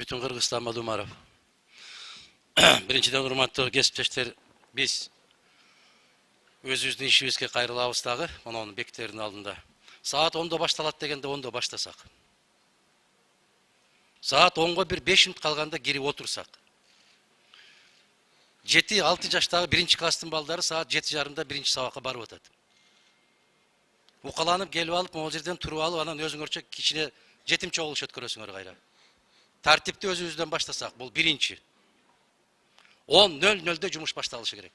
Bütün Kırgızistan Madumarov. Birinciden urmаттуу кесиптештер, biz өзүбүздүн ишибизге кайрылабыз дагы, монун бектердин алдында. Saat 10'da baştalat degенде 10'da başlasak. Saat 10'ga bir 5 minut kalganda girip otursak. 7-6 жаштагы birinci класстын балдары saat 7:30'da birinci sabakka barып атат. Укаланып келип алып, могул жерден туруп алып, анан өзүңөрчө кичине жетим чогулуш өткөрөсүңөр кайра. Тартипти өзүбүздөн баштасак, бул биринчи. 10:00'da жумуш башталышы керек.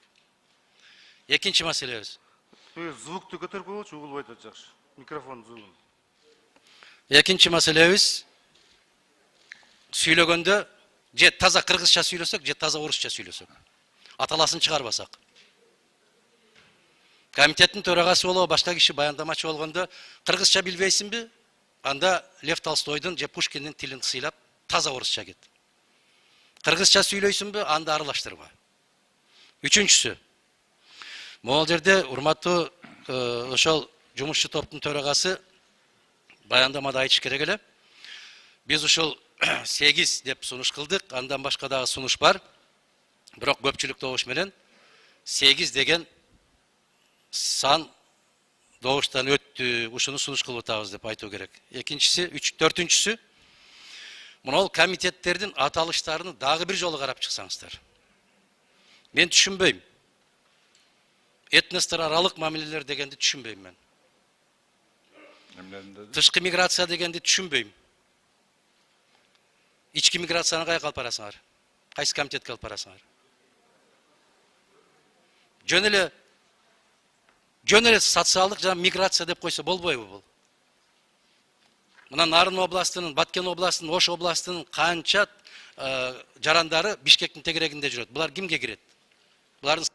Экинчи маселебиз. Звукту көтөрүп койгочу, угулбайт атат жакшы. Микрофон звугун. Экинчи маселебиз. Сүйлөгөндө же таза кыргызча сүйлөсөк, же таза орусча сүйлөсөк. Аталасын чыгарбасак. Комитеттин төрагасы болобу, башка киши баяндамачы болгондо кыргызча билбейсиңби? Анда Лев Толстойдун же Пушкиндин тилин сыйлап таза орусча кет. Кыргызча сүйлөйсүңбү? Анда аралаштырма. Үчүнчүсү. Могул жерде урматтуу ошол жумушчу топтун төрагасы баяндамада айтыш керек эле. Биз ушул 8 деп сунуш кылдык, андан башка дагы сунуш бар. Бирок көпчүлүк добуш менен 8 деген сан добуштан өттү, ушуну сунуш кылып атабыз деп айтуу керек. Экинчиси, төртүнчүсү, мынау комитеттердин аталыштарыны дагы бир жолу карап чыксаңыздар. Мен түшүнбөйм. Этностор аралык мамилелер дегенди түшүнбөйм мен. Тышкы миграция дегенди түшүнбөйм. İçki migrasyonu kayık alıp arasınlar. Kaysı komitetke alıp arasınlar. Jönele sotsialдык жана миграция деп койсо болбойбу бул. Мына Нарын областынын, Баткен областынын, Ош областынын канча жарандары Бишкектин тегерегинде жүрөт. Булар кимге кирет? Булардын